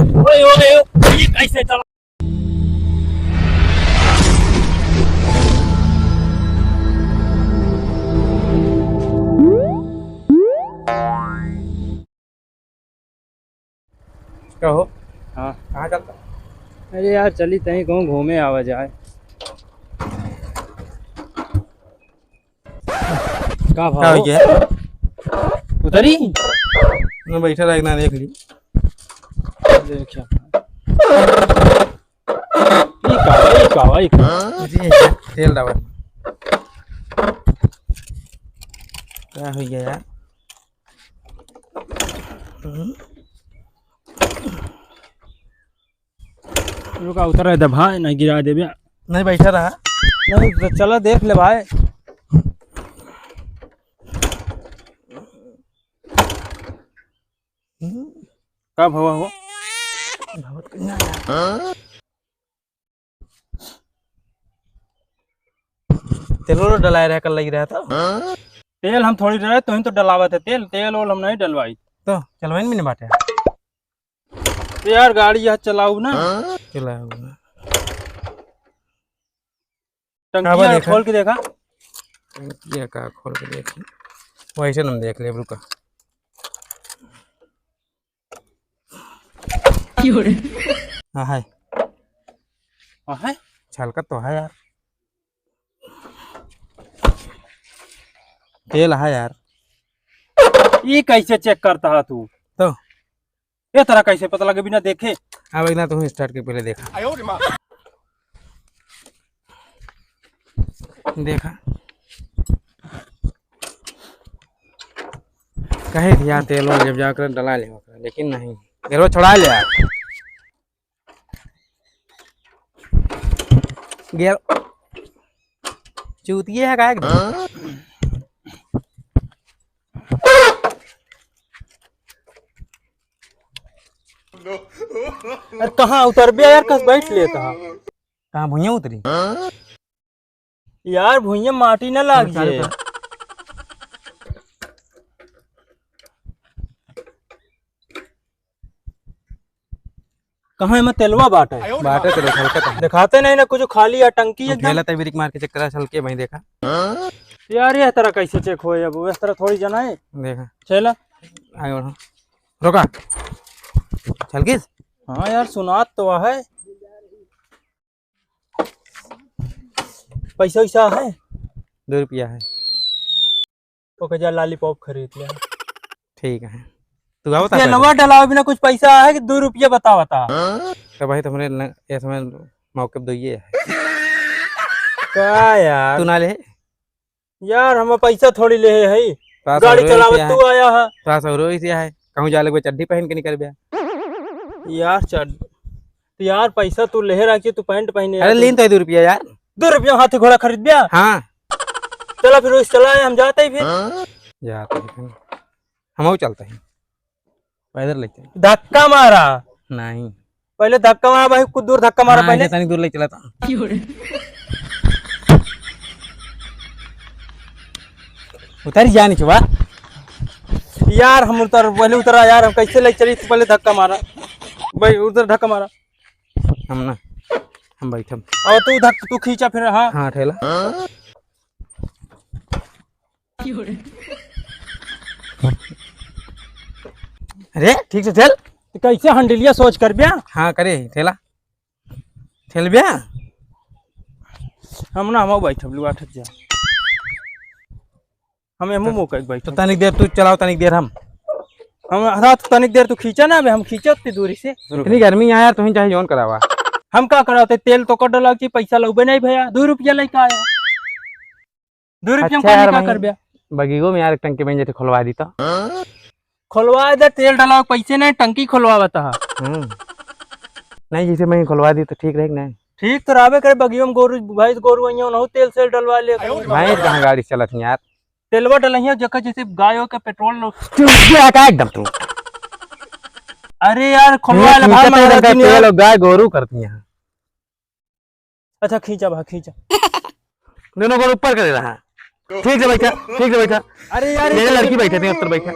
ओए ओए ये कैसे चला? कहो। हाँ कहाँ चलता? अरे यार चली तहीं कहूँ घूमे आवा जाए। का क्या भाव हो गया? उतरी मैं बैठा रहना देख ली। देखिए ई का जी है, तेल डाबर। क्या हो गया यार? रुका उतर रहे थे भाई नहीं गिरा दे भैया। नहीं बैठा रहा। नहीं तो चलो देख ले भाई। कब हुआ हो? बहुत कन्या यार। तेल डलाए रहा, कल लग रहा था। तेल हम थोड़ी डरे तो तो डलावा थे तेल तेल ओल हम नहीं डलवाई। तो चलवाइन में नहीं बाटे। तो यार गाड़ी यहाँ चलाऊ ना। चला हुआ टंकी देखा? खोल के देखा। ये का खोल के देख वैसे हम देख ले रुका। हाँ है, है छलकत तो है यार। तेल है यार। ये कैसे चेक करता है तू? तो ये तरह कैसे पता लगे बिना देखे? अब एक ना तू स्टार्ट के पहले देखा। देखा कहे थी यार तेल और जब जाकर डला ले, लेकिन नहीं तेल छोड़ा ले यार। गियर चूतिए है का एकदम। अरे कहाँ उतर बे यार कस बैठ लेता है। कहाँ भुइया उतरी? यार भुइया माटी न लाग जाए। कहाँ में तेलवा बाटे बाटे तेरे छलकत दिखाते नहीं ना कुछ खाली है टंकी एकदम। खेला तब ब्रेक मार के चेक करा छलके भाई देखा। यार ये तरह कैसे चेक हो अब इस तरह थोड़ी जाना है। देखा चला आगे बढ़ो। रोका छलकिस। हाँ यार सुनात तो है। पैसा वैसा है? 2 रुपया है। ओके जा लॉलीपॉप खरीद ले। ठीक है तू आओ तेलवा डलावे बिना कुछ पैसा है कि 2 रुपया बता। तो भाई तुमने ये समय मौके पे दइए है। क्या यार तू ना ले यार हम पैसा थोड़ी ले है। पास गाड़ी और चलावत ऐसे तू आया है। पास और ऐसे है कहूँ जा लगे चड्डी पहन के निकल गया। यार चल यार पैसा तू ले रहा कि तू पैंट पहने। अरे लीन तो 2 रुपया यार। 2 रुपया हाथी घोड़ा खरीद दिया। हाँ चला फिर उस चला हम जाते ही फिर जाते हैं हम चलते हैं पैदल लेते हैं। धक्का मारा नहीं पहले धक्का मारा भाई कुछ दूर धक्का मारा पहले। तनिक दूर ले चला था। उतर जा नहीं चुवा यार हम उतर पहले उतरा यार हम कैसे ले चली तू पहले धक्का मारा भाई उधर धक्का मारा। हम ना हम बैठम और तू खींचा फिर। हाँ हाँ ठेला अरे ठीक से चल। तो कैसे हंडिलिया सोच कर बिया। हाँ करे ठेला ठेल बिया। हम ना हम बैठ लुआ ठक जा हमें मुंह कर बैठ तो तनिक देर तू चलाओ तनिक देर हम रात तनिक देर तू खींचा ना हम खींचा उतनी दूरी से। इतनी गर्मी आया तुम चाहे जोन करावा। हम क्या कराते तेल तो कट लग पैसा लगबे नहीं भैया 2 रुपया लेके आया 2 रुपया अच्छा कर बिया। बगीगो में यार एक टंकी बन जाते खुलवा दी तो खुलवा दे तेल डाला पैसे नहीं टंकी खुलवा बता। नहीं जैसे मैं खुलवा दी तो ठीक रहेगा। नहीं ठीक तो राबे करे बगियो में गोरू भैंस गोरू नहीं तेल सेल डलवा ले। मैं कहाँ गाड़ी चलत यार तेलवा डलिया जगह जैसे गायों के पेट्रोल एकदम तू। अरे यार खुलवा ले भाई गाय गोरू करती है। अच्छा खींचा भा खींचा दोनों को ऊपर कर रहा। ठीक से बैठा ठीक से बैठा। अरे यार मेरे लड़की बैठे थे ऊपर बैठा।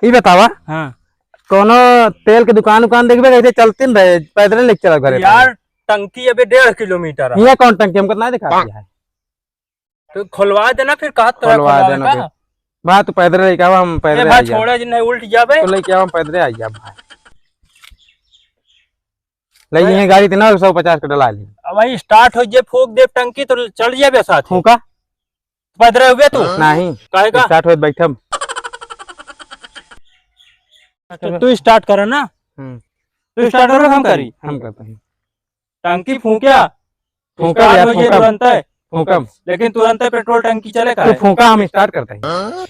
ये बतावा हाँ कोनो तेल के दुकान देखबे कैसे चलती न रहे, पैदल लेके चला घरे यार टंकी अभी 1.5 किलोमीटर है। ये कौन टंकी हमको ना दिखा दिया है। तो खुलवा देना फिर कहा तो खुलवा देना फिर। भाई तू पैदल लेके आवा, हम पैदल भाई छोड़ा जिन्हें उल्ट जाबे तो लेके आवा, हम पैदल आई जा भाई। ले ये गाड़ी तना 150 का डला ली। अब भाई स्टार्ट हो जे फूक दे टंकी तो चल जाबे साथ फूका पैदल हुए तू नहीं कहेगा स्टार्ट होत बैठम। तो तू स्टार्ट कर ना, तू स्टार्ट कर हम करी हम करते हैं। टंकी फूंका फूका यार, फूका तुरंत है फूकम, लेकिन तुरंत पेट्रोल टंकी चलेगा तू फूका हम स्टार्ट करते हैं।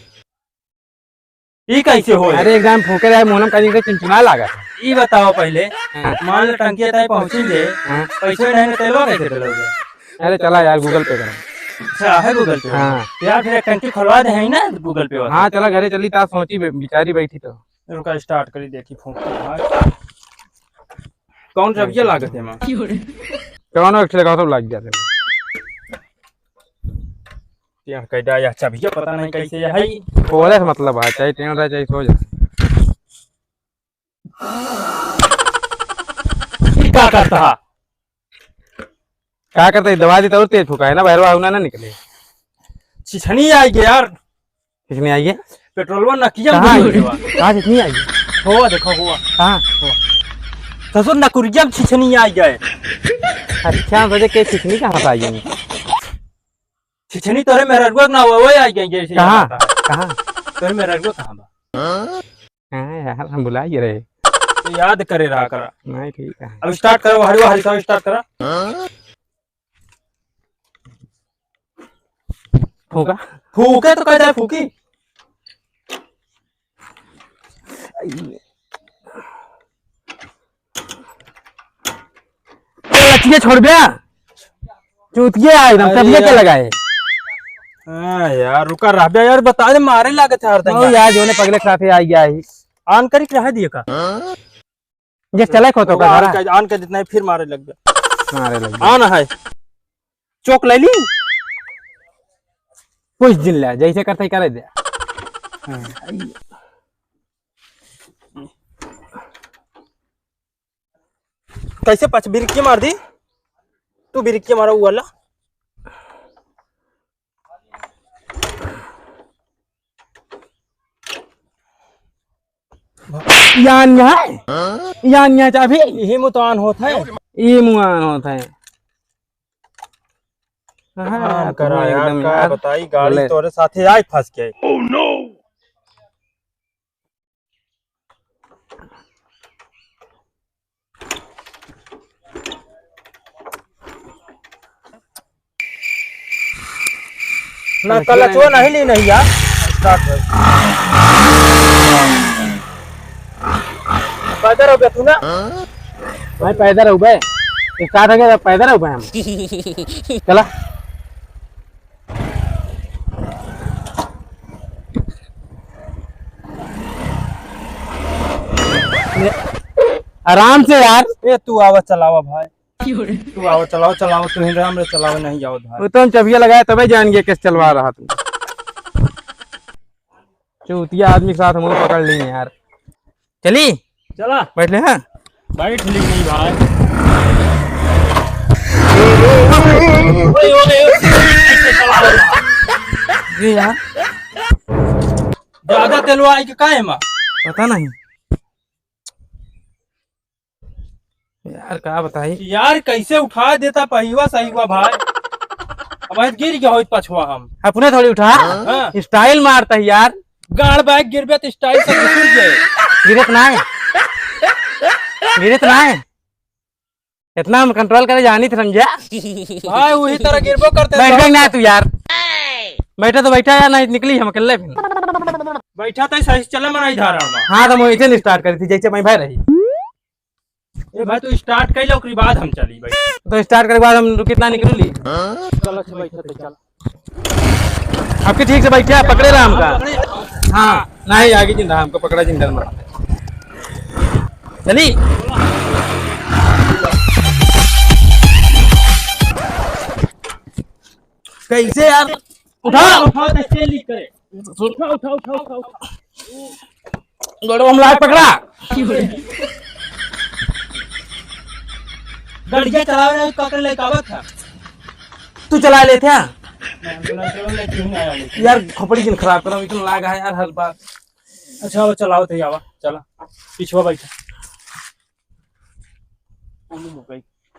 ये कैसे हो? अरे एकदम फूके रहे मोनम कहीं से चिंचुना लगा। ये बताओ पहले मान लो टंकी तक पहुंची जे पैसे नहीं ना तेलवा कैसे डलोगे? अरे चला यार गूगल पे करो। अच्छा है गूगल पे? हाँ यार फिर एक टंकी खुलवा दे है ना गूगल पे वाला। हाँ चला घरे चली ता सोची बिचारी बैठी तो रुका स्टार्ट करी देखी फूंक के। कौन रबिया लागत है मां? कौन एक्चुअली का सब लग जाते यार कैडा या चाबी पता नहीं कैसे है। बोले से मतलब है चाहे ट्रेन रहे चाहे सो जाए। क्या करता है? क्या करते दवा दी तो तेज फूका है ना, बहरवा होना ना निकले। छिछनी आएगी यार, कितनी आई है? पेट्रोलवा नकिया कहाँ कितनी आई है? हुआ देखो हुआ हाँ ससुर नकुरिया में छिछनी आ गए। अच्छा बजे के कितनी कहाँ से आई है? छिछनी तोरे मेरा रुआ ना वो आ गए जैसे। कहाँ कहाँ तोरे मेरा रुआ कहाँ बा? हाँ यार हम बुलाइए रहे तो याद करे रहा करा। नहीं ठीक है अब स्टार्ट करो हरिवा हरी साहब स्टार्ट करा। फूका फूके तो कहता है फूकी। लचिए छोड़ दिया चूतिए आए एकदम तबियत क्या लगाए। हाँ यार रुका रहा यार बता दे मारे लागत है हरदम यार जो ने पगले साथे आई गया ही ऑन करी रहा दिए का ये चले खो तो का ऑन कर जितना फिर मारे लग गया। मारे लग ऑन है चौक ले ली कुछ दिन ले जैसे करते ही करे दे। कैसे पच बिरकी मार दी तू? बिरकी मारा वो वाला यान यहाँ चाबी यही मुतान होता है। ये मुआन होता है। हाँ करा यार क्या बताई गाड़ी तोरे साथे आई फंस गई। ओह नो ना कलचवा नहीं ली नहीं यार। स्टार्ट पैदल हो गया तू ना भाई पैदल हो गए स्टार्ट हो गया पैदल हो गए हम चला आराम से यार। ए तू आवा चलावा भाई, तू आवा चलाओ चलाओ तू हिंद हमरे चलावे नहीं जाओ भाई। वो तो हम चबिया लगाया तभी जान गया किस चलवा रहा तू। चूतिया आदमी के साथ हम पकड़ ली यार। चली चला बैठ ले। हाँ बैठ ली नहीं भाई। ये यार ज्यादा तेलवा आई के काहे मां पता नहीं यार क्या बताई यार कैसे उठा देता पहिवा सही हुआ भाई। अब गिर गया हो पछुआ हम अपने थोड़ी उठा स्टाइल मारता है यार। गाड़ बैग गिरबे तो स्टाइल से घुस गए। गिरत ना है गिरत ना है इतना हम कंट्रोल करे जानी थे समझा भाई वही तरह गिरबो करते। बैठ ना तू यार बैठा तो बैठा यार नहीं निकली हम अकेले बैठा तो सही चला मना इधर। हाँ तो मैं इसे स्टार्ट करी थी जैसे मैं भाई रही। ए भाई तू स्टार्ट कर लो उसके बाद हम चली भाई। तो स्टार्ट करने के बाद हम कितना निकल ली। चलो बैठा चल आपके ठीक से बैठा पकड़े रहा हमका। हाँ नहीं आगे जिंदा हमको पकड़ा जिंदा मार चली। कैसे यार उठा उठा कैसे लीक करे उठा उठा उठा उठा गोड़ो हम लाए पकड़ा। गड़िया चलावे का कर ले कावत था। तू चला ले थे अच्छा यार, खोपड़ी जिन खराब करा इतना लागा है यार हर बार। वो चलाओ थे आवा चला पीछे बैठा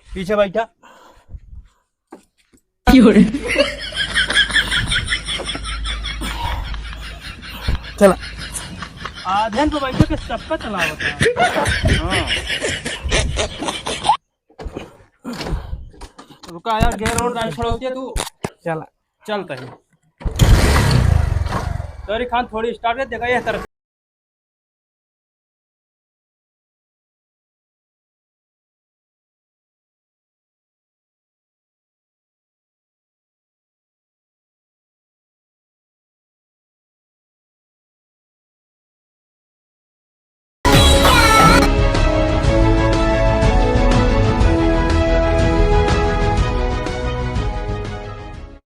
पीछे बैठा चला आधे तो बैठे के सबका चलाओ था। हाँ रुका यार गेयर और गाड़ी छोड़ोती है तू। चला चलता है तोरी खान थोड़ी स्टार्ट है देखा ये तरफ